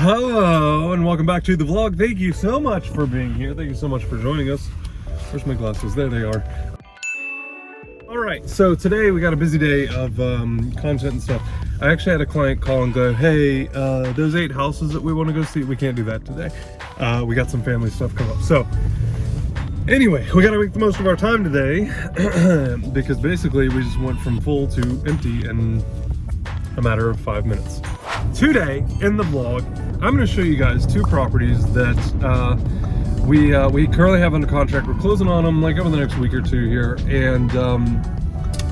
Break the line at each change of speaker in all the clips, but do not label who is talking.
Hello and welcome back to the vlog. Thank you so much for being here. Thank you so much for joining us. Where's my glasses? There they are. All right, so today we got a busy day of content and stuff. I actually had a client call and go, hey, those 8 houses that we want to go see, we can't do that today. We got some family stuff come up. So anyway, we got to make the most of our time today because basically we just went from full to empty in a matter of 5 minutes. Today in the vlog, I'm going to show you guys 2 properties that we currently have under contract. We're closing on them like over the next week or 2 here, and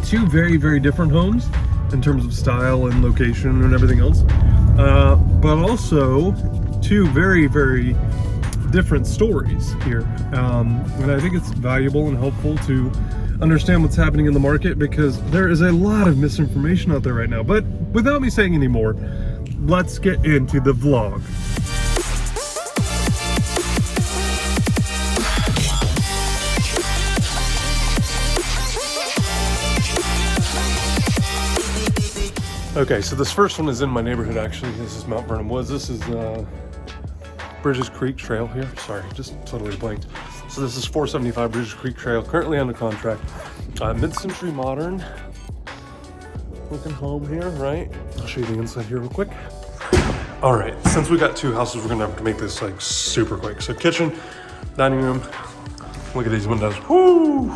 2 very, very different homes in terms of style and location and everything else, but also 2 very, very different stories here, and I think it's valuable and helpful to understand what's happening in the market because there is a lot of misinformation out there right now. But without me saying any more, let's get into the vlog. Okay, so this first one is in my neighborhood actually. This is Mount Vernon Woods. This is Bridges Creek Trail here. Sorry, just totally blanked. So this is 475 Bridges Creek Trail, currently under contract. Mid-century modern looking home here, right? I'll show you the inside here real quick. All right, since we got 2 houses, we're gonna have to make this like super quick. So kitchen, dining room, look at these windows, whoo,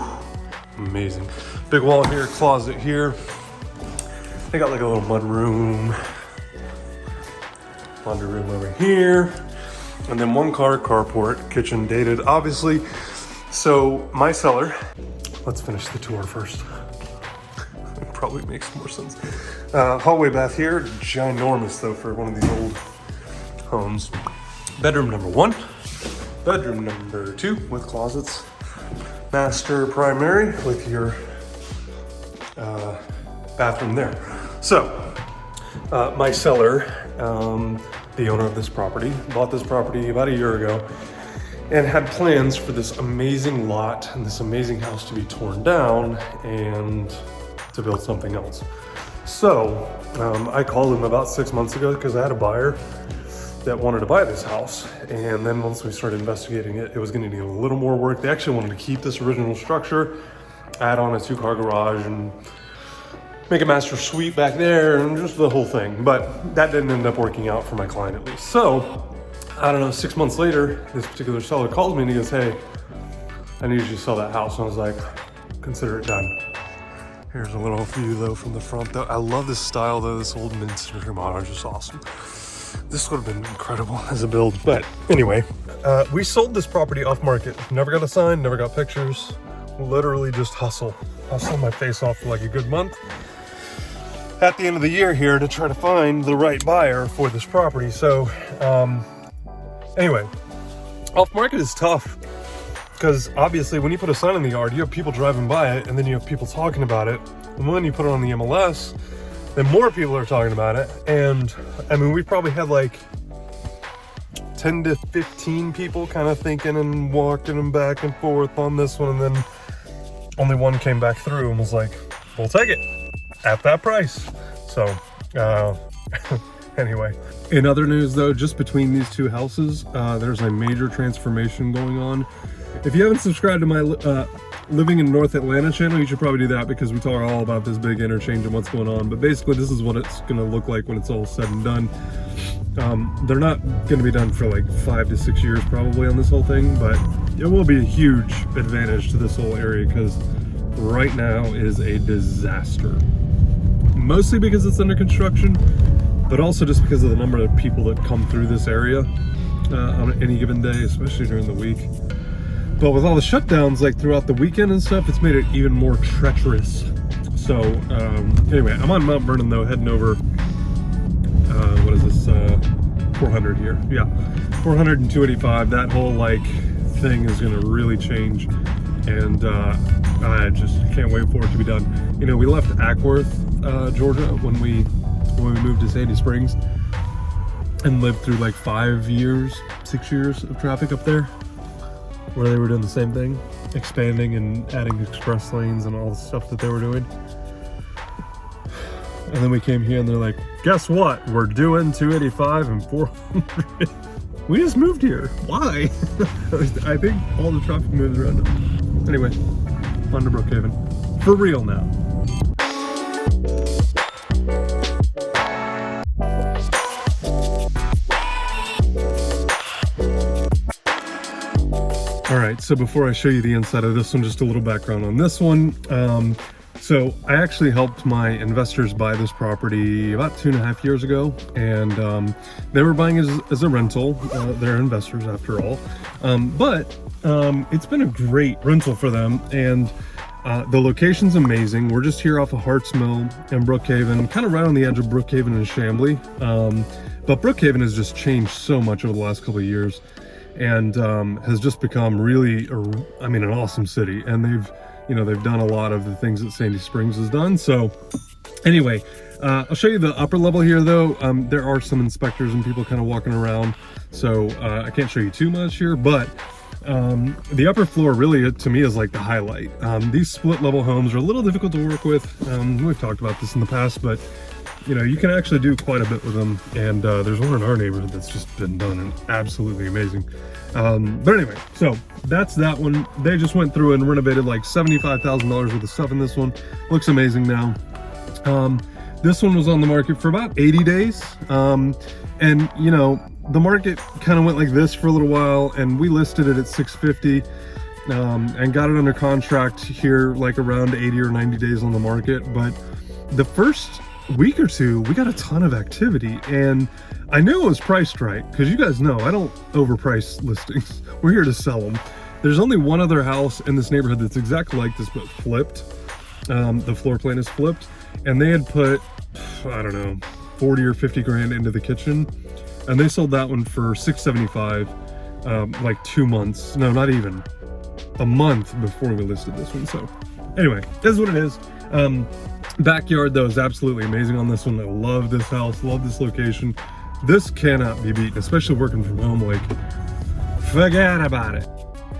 amazing. Big wall here, closet here. They got like a little mud room, laundry room over here, and then 1 car carport, kitchen dated, obviously. So my seller, let's finish the tour first. It probably makes more sense. Hallway bath here, ginormous though for one of these old homes. Bedroom number 1, bedroom number 2 with closets, master primary with your bathroom there. So my seller, the owner of this property, bought this property about a year ago and had plans for this amazing lot and this amazing house to be torn down and to build something else. So I called him about 6 months ago because I had a buyer that wanted to buy this house. And then once we started investigating it, it was gonna need a little more work. They actually wanted to keep this original structure, add on a 2-car garage and make a master suite back there and just the whole thing. But that didn't end up working out for my client at least. So I don't know, 6 months later, this particular seller calls me and he goes, hey, I need you to sell that house. And I was like, consider it done. Here's a little view though from the front though. I love this style though, this old mid-century modern is just awesome. This would have been incredible as a build. But anyway, we sold this property off market. Never got a sign, never got pictures. Literally just hustle my face off for like a good month at the end of the year here to try to find the right buyer for this property. So anyway, off market is tough because obviously when you put a sign in the yard, you have people driving by it and then you have people talking about it. And when you put it on the MLS, then more people are talking about it. And I mean, we probably had like 10 to 15 people kind of thinking and walking them back and forth on this one. And then only 1 came back through and was like, we'll take it at that price. So anyway, in other news though, just between these 2 houses, there's a major transformation going on. If you haven't subscribed to my Living in North Atlanta channel, you should probably do that because we talk all about this big interchange and what's going on. But basically this is what it's gonna look like when it's all said and done. They're not gonna be done for like 5 to 6 years probably on this whole thing, but it will be a huge advantage to this whole area because right now is a disaster. Mostly because it's under construction, but also just because of the number of people that come through this area on any given day, especially during the week. But with all the shutdowns like throughout the weekend and stuff, it's made it even more treacherous. So anyway, I'm on Mount Vernon though, heading over, what is this, 400 here. Yeah, 400 and 285, that whole like thing is gonna really change. And I just can't wait for it to be done. You know, we left Ackworth, Georgia when we moved to Sandy Springs and lived through like 5 years, 6 years of traffic up there, where they were doing the same thing, expanding and adding express lanes and all the stuff that they were doing. And then we came here and they're like, guess what? We're doing 285 and 400. We just moved here. Why? I think all the traffic moves around. Anyway, on to Brookhaven. For real now. All right, so before I show you the inside of this one, just a little background on this one. So I actually helped my investors buy this property about 2.5 years ago, and they were buying as a rental. They're investors after all, but it's been a great rental for them, and the location's amazing. We're just here off of Harts Mill and Brookhaven, kind of right on the edge of Brookhaven and Chamblee. But Brookhaven has just changed so much over the last couple of years, and has just become really, an awesome city. And they've done a lot of the things that Sandy Springs has done. So anyway, I'll show you the upper level here though. There are some inspectors and people kind of walking around, so I can't show you too much here, but the upper floor really, to me, is like the highlight. These split level homes are a little difficult to work with. We've talked about this in the past, but you can actually do quite a bit with them. And there's one in our neighborhood that's just been done and absolutely amazing. But anyway, so that's that one. They just went through and renovated like $75,000 worth of stuff in this one. Looks amazing now. This one was on the market for about 80 days. And the market kind of went like this for a little while, and we listed it at 650 and got it under contract here like around 80 or 90 days on the market. But the first week or two, we got a ton of activity, and I knew it was priced right, because you guys know I don't overprice listings. We're here to sell them. There's only one other house in this neighborhood that's exactly like this, but flipped. The floor plan is flipped, and they had put, I don't know, 40 or 50 grand into the kitchen, and they sold that one for $675, like 2 months. No, not even a month before we listed this one. So anyway, this is what it is. Backyard though is absolutely amazing on this one. I love this house, love this location. This cannot be beaten, especially working from home. Like, forget about it.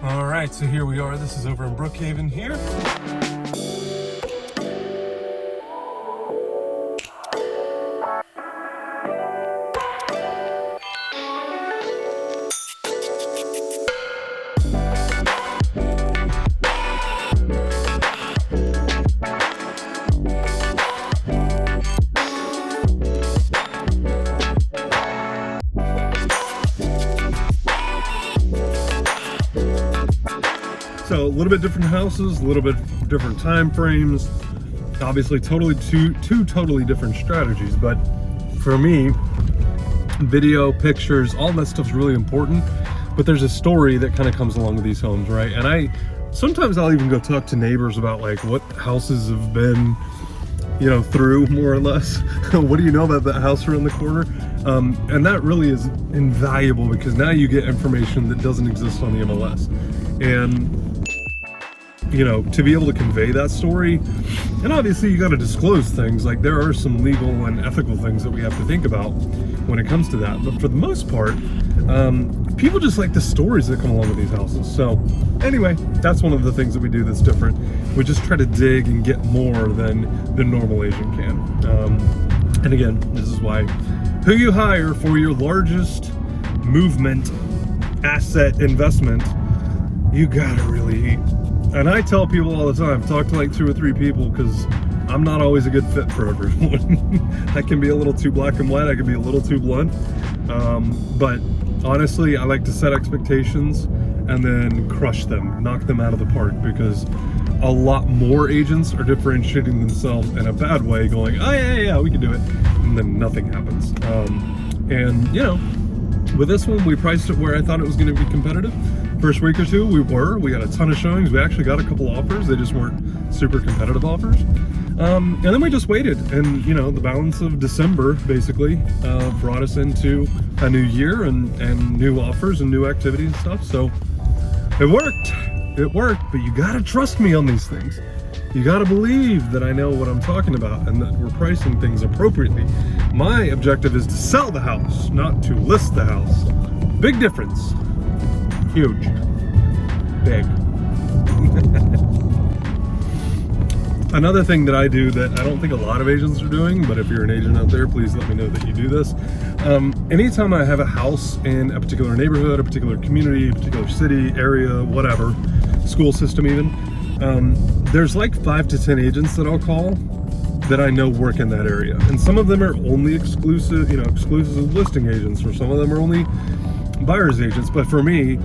All right, so here we are. This is over in Brookhaven here. So a little bit different houses, a little bit different time frames, obviously two totally different strategies. But for me, video, pictures, all that stuff's really important, but there's a story that kind of comes along with these homes, right? And sometimes I'll even go talk to neighbors about like what houses have been, through, more or less. What do you know about that house around the corner? And that really is invaluable, because now you get information that doesn't exist on the MLS. And to be able to convey that story, and obviously you got to disclose things, like there are some legal and ethical things that we have to think about when it comes to that. But for the most part, people just like the stories that come along with these houses. So anyway, that's one of the things that we do that's different. We just try to dig and get more than the normal agent can. And again, this is why who you hire for your largest movement, asset investment, you gotta really, and I tell people all the time, talk to like 2 or 3 people, because I'm not always a good fit for everyone. I can be a little too black and white, I can be a little too blunt. But honestly, I like to set expectations and then crush them, knock them out of the park, because a lot more agents are differentiating themselves in a bad way, going, oh yeah, we can do it, and then nothing happens. And with this one, we priced it where I thought it was going to be competitive. First week or two, we got a ton of showings. We actually got a couple offers. They just weren't super competitive offers. And then we just waited, and the balance of December basically brought us into a new year and new offers and new activities and stuff. So it worked, but you gotta trust me on these things. You gotta believe that I know what I'm talking about and that we're pricing things appropriately. My objective is to sell the house, not to list the house. Big difference. Huge. Big. Another thing that I do that I don't think a lot of agents are doing, but if you're an agent out there, please let me know that you do this. Anytime I have a house in a particular neighborhood, a particular community, a particular city, area, whatever, school system even, there's like 5 to 10 agents that I'll call that I know work in that area. And some of them are only exclusive listing agents, or some of them are only buyer's agents. But for me,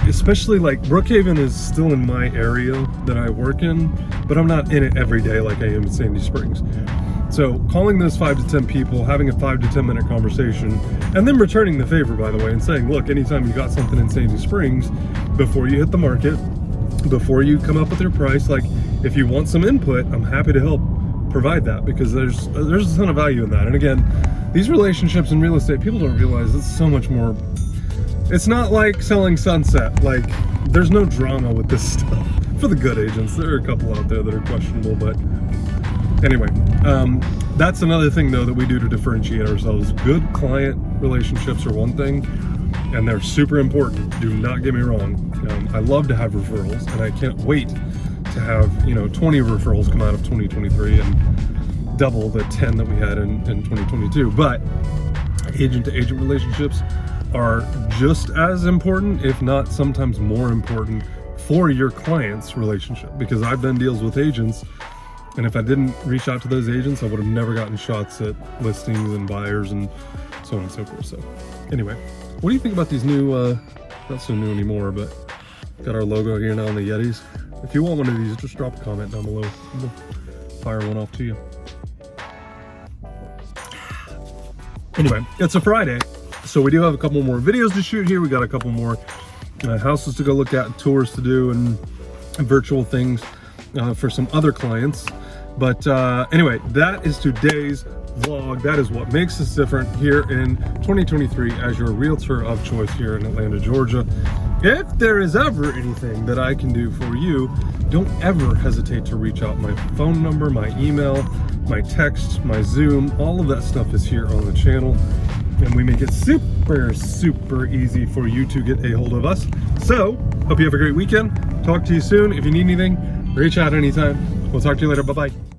especially like Brookhaven is still in my area that I work in, but I'm not in it every day like I am in Sandy Springs. So calling those 5 to 10 people, having a 5 to 10 minute conversation, and then returning the favor, by the way, and saying, look, anytime you got something in Sandy Springs, before you hit the market, before you come up with your price, like if you want some input, I'm happy to help provide that, because there's a ton of value in that. And again, these relationships in real estate, people don't realize it's so much more. It's not like selling Sunset. Like, there's no drama with this stuff. For the good agents, there are a couple out there that are questionable, but anyway, that's another thing though that we do to differentiate ourselves. Good client relationships are one thing, and they're super important. Do not get me wrong. I love to have referrals, and I can't wait to have 20 referrals come out of 2023 and double the 10 that we had in 2022. But agent to agent relationships are just as important, if not sometimes more important, for your client's relationship, because I've done deals with agents, and if I didn't reach out to those agents, I would have never gotten shots at listings and buyers and so on and so forth. So anyway, what do you think about these new, not so new anymore, but got our logo here now on the Yetis? If you want one of these, just drop a comment down below. We'll fire one off to you. Anyway, it's a Friday, so we do have a couple more videos to shoot here. We got a couple more houses to go look at, tours to do, and virtual things for some other clients. But anyway, that is today's vlog. That is what makes us different here in 2023 as your realtor of choice here in Atlanta, Georgia. If there is ever anything that I can do for you, don't ever hesitate to reach out. My phone number, my email, my text, my Zoom, all of that stuff is here on the channel, and we make it super easy for you to get a hold of us. So hope you have a great weekend. Talk to you soon. If you need anything, reach out anytime. We'll talk to you later. Bye-bye.